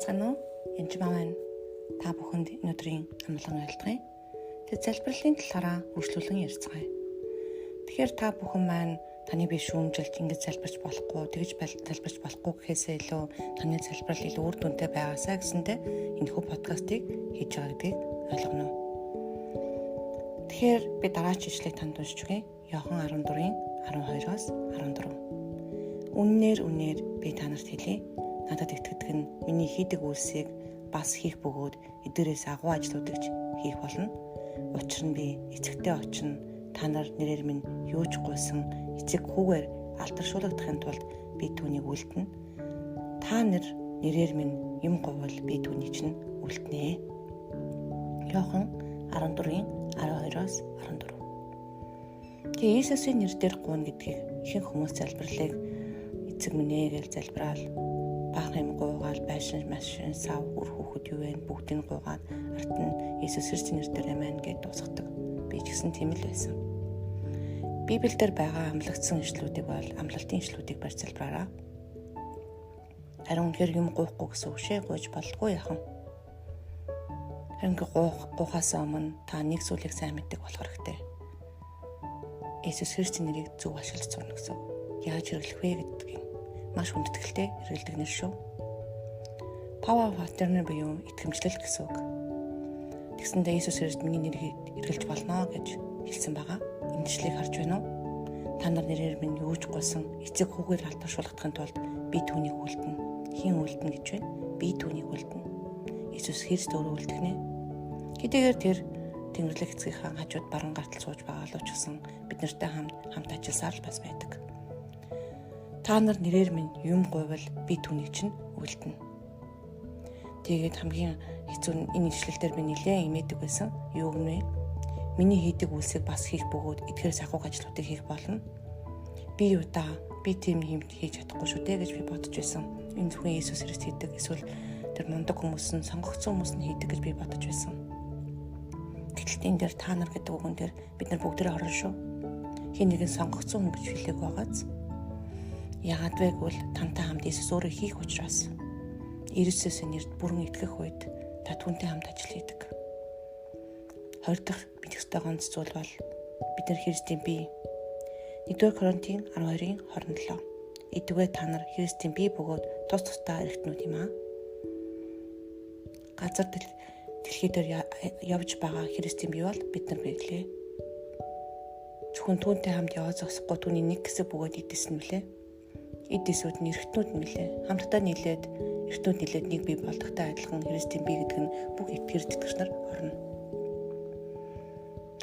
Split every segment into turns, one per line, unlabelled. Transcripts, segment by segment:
Байцгаана уу? Энд маань та бүхэнд өнөөдрийн амлан айлтгая. Тэг залбирлын талаараа үргэлжлүүлэн ярилцгаая. Тэгэхээр та бүхэн маань таны бие шүүмжилж ингэж залбирч болохгүй, тэгж залбирч болохгүй гэхээсээ илүү таны залбирал илүү үр дүнтэй байгаасаа гэсэндэ энэхүү подкастыг хийж байгаа гэдгийг ойлгоно. Тэгэхээр би дараач ишлэгийг танд уншиж өгье. Иохан 14-ийн 12-оос 14. Үннээр би та нарт хэлье. Надад итгэдэг нь миний хийдэг үйлсийг бас хийх бөгөөд эдгээрээс агуу ажлууд гэж хийх болно. Учир нь би эцэгтэй очино. Та нар нэрээр минь юу ч гуйсан эцэг хүүгээр алдаршуулгадахын тулд би түүнийг үлдэнэ. Та нар нэрээр минь юм говьвол би түүний чинь үлдэнэ. Иохан 14-ийн 12-оос 14. Тэгээ Иесусийн нэрээр гуйна гэдгийг ихэнх хүмүүс залбирлыг эцэг минь ээ гэж залбираал баах юм гуугаал байшин машин сав үр хүүхэд юу вэ бүгдийг гуугаад арт нь Иесус Христосийн нэрээр амин гэж дуусгадаг. Би ч гэсэн тийм л байсан. Библиэлд байгаа амлагдсан ишлүүдийг бол амлалтын ишлүүдийг барьж залбираараа. Харин үнэхээр юм гуухгүй гэсэн үг шээ, гуйж болдгүй яхан. Харин гуухаас өмнө та нэг зүйлийг сайн мэддэг болох хэрэгтэй. Иесус Христосийн нэрийг зөв ашиглаж сурна гэсэн. Яаж хэрэглэх вэ гэдгийг маш хүндэтгэлтэй хэрэглэдэг нэр шүү. Power of Attorney буюу итгэмжлэл гэсэн үг. Тэгсэндээ Иесус Христ миний нэрийг эргэлж болно гэж хэлсэн байгаа. Энэ ишлэгийг харж байна уу? Та нар нэрээр минь юу ч гуйсан эцэг хүүгээр алдаршуулгадахын тулд би түүнийг үлдэнэ. Хин үлдэнэ гэж байна? Би түүнийг үлдэнэ. Иесус Христ өөрөө үлдэнэ. Хэдийгээр тэр Тэнгэрлэг эцгийнхаа хажууд баруун гартал сууж байгаа л учраас бид нартай хамт ажилласаар л бас байдаг. Та нар нэрээр минь юм гуйвал би түүнийг чинь үлдэнэ. Тэгээд хамгийн хэцүү энэ ишлэлээр би нэлээд имээдэг байсан. Юу гэнэ? Миний хийдэг үйлсийг бас хийх бөгөөд эдгээрээс ахуйг ажлуудыг хийх болно. Би юу даа? Би тийм юм хийж чадахгүй шүү дээ гэж би бодож байсан. Энэ зөвхөн Иесус Христ хийдэг эсвэл тэр мундаг хүмүүс нь сонгогдсон хүмүүс нь хийдэг гэж би бодож байсан. Гэтэл энэ дээр та нар гэдэг үгэн дээр бид нар бүгдээ орно шүү. Хин нэгэн сонгогдсон хүн гэж хэлээг байгааз. Яагаад вэ гэвэл тантай хамт Иесус өөрөө хийх учраас Иесусийн нэрд бүрэн итгэх үед та түүнтэй хамт ажил хийдэг. Хоёр дахь мэдэх ёстой ганц зүйл бол бид нар Христийн бие. 1-р Коринтын 12-ийн 27. Идвэ та нар Христийн бие бөгөөд тус тусдаа эргэтнүүд юм аа. Газар дэлхий дээр явж байгаа Христийн бие бол бид нар биелээ. Зөвхөн түүнтэй хамт яваа зогсохгүй түүний нэг хэсэг бөгөөд идэсэн мөлий. Эд эсүүд нь эргэтнүүд нэлээ. Хамтдаа нийлээд эргэтнүүд нийлээд нэг бие болдогтой адилхан Христийн бие гэдэг нь бүх итгэгч итгэгч нар орно.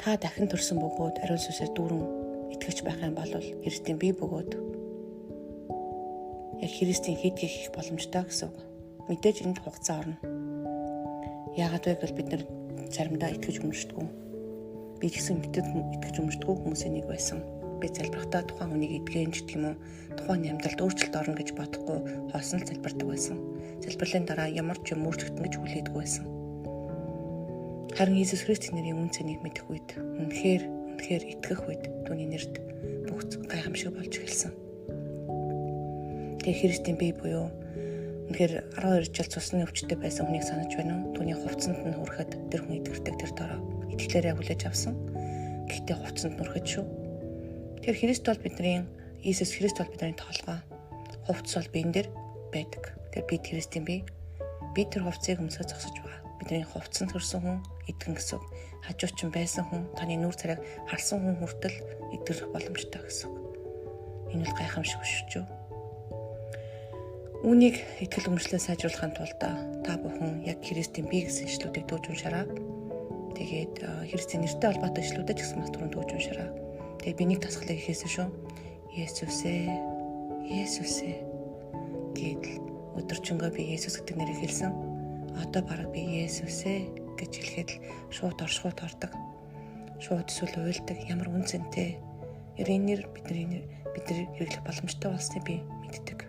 Та дахин төрсөн бөгөөд ариун сүнсээр дүүрэн итгэж байх юм бол Христийн бие бөгөөд яг Христийн хийдгийг хийх боломжтой гэсэн үг. Мэдээж энд хугацаа орно. Яагаад вэ гэвэл бид нар заримдаа итгэж өмөрчдөг. Би ч гэсэн итгэж өмөрчдөг хүмүүсийн нэг байсан. Би залбирхдаа тухайн хүнийг эдгэн ч гэдэг юм уу тухайн амьдралд өөрчлөлт орно гэж бодохгүй хоосон л залбирдаг байсан. Залбирлын дараа ямар ч юм өөрчлөгдөн гэж хүлээдэг байсан. Харин Иесус Христосийн нэрийн үн цэнийг мэдэх үед үнэхээр итгэх үед түүний нэрд бүх гайхамшиг болж эхэлсэн. Тэгээ Христийн бие буюу үнэхээр 12 жил цусны өвчтөй байсан хүнийг санаж байна уу? Түүний хувцсанд нь хүрэхэд тэр хүн итгэрдэг тэр дорой итгэлээрээ хүлээж авсан. Гэхдээ хувцсанд нь хүрэхэд шүү. Тэр Христ бол Иесус Христ бол бидний тоолгоо. Хувцс бол биен дээр байдаг. Тэр бид Христийн бие. Би тэр хувцсыг өмсгөж зогсож байгаа. Бидний хувцсанд төрсэн хүн итгэн гэсэн. Хажуучин байсан хүн таны нүур царайг харсан хүн хүртэл итгэх боломжтой гэсэн. Энэ бол гайхамшиг шүү. Үүнийг итгэл өмчлөө сайжруулахын тулд та бүхэн яг Христийн бие гэсэн ишлүүдийг дүүж уншаарай. Тэгээд Христийн нэртэй холбоотой ишлүүдэд ч гэсэн маш түрүүнд дүүж уншаарай. Тэгээ би нэг тасгалыг хийсэн шүү. Есүсээ гэдэл өдөржингөө би Есүс гэдэг нэрийг хэлсэн. Одоо бараг би Есүсээ гэж хэлэхэд л шууд ордог. Шууд эсвэл уйлдаг. Ямар үнцэнтэй. Энэ нэр бидний хэрэглэх боломжтой болсныг би мэддэг.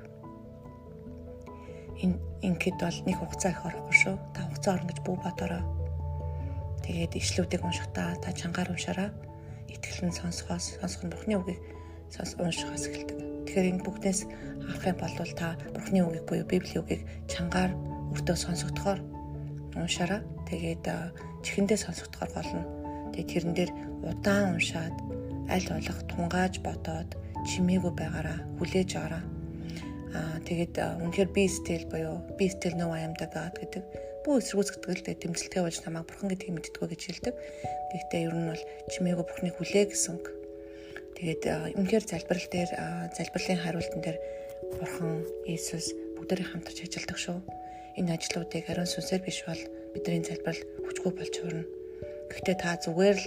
Ингээд бол нэг хугацаа их орохгүй шүү. Та хугацаа орно гэж бүү бодорой. Тэгээд ишлүүдийг уншихдаа та чангаар уншаарай. Итгэл нь сонсох нь Бурхны үгийг уншихаас эхэлдэг. Тэгэхээр энэ бүгдээс авах юм бол та Бурхны үгийг буюу Библийн үгийг чангаар өртөө сонсогдохоор уншаараа. Тэгээд чихэндээ сонсогдохоор болно. Тэгээд тэрэн дээр удаан уншаад аль болох тунгааж бодоод чимээгүй байгаараа хүлээж аваараа. Тэгээд үнэхээр би стил no I am the God гэдэг бүх эсрэгүүц гэтгэлтэй тэмцэлтэй болж намайг бурхан гэдгийг мэддэггүй гэж хэлдэг. Гэхдээ ер нь бол чимээгүй бурхныг хүлээ гэсэн үг. Тэгээд үнэхээр залбирлын хариултан дээр бурхан, Иесус бүгдээрээ хамтарч ажилладаг шүү. Энэ ажлуудыг ариун сүнсээр биш бол бидний залбирал хүчгүй болж хуурна. Гэхдээ та зүгээр л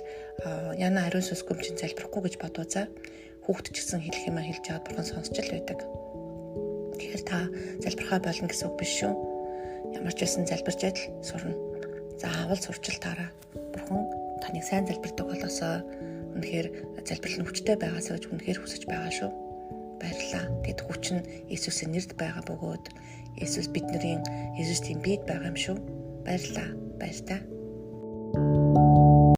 яна ариун сүнс гомчин залбирахгүй гэж бодвозаа. Хүүхд ч гэсэн хэлэх юмаа хэлж аваад бурхан сонсч л байдаг. Тэгэхээр та залбирхаа болно гэсэн үг биш шүү. Ямар ч байсан залбирч адил сурна. Заавал сурчил таараа. Бурхан таныг сайн залбирдаг болоосоо үнэхээр залбирал нь хүчтэй байгаасаа гэж үнэхээр хүсэж байгаа шүү. Баярлалаа. Тэгэд хүч нь Иесусийн нэрд байгаа бөгөөд Иесус бидний Иесусийн биед байгаа юм шүү. Баярлалаа. Баяр та.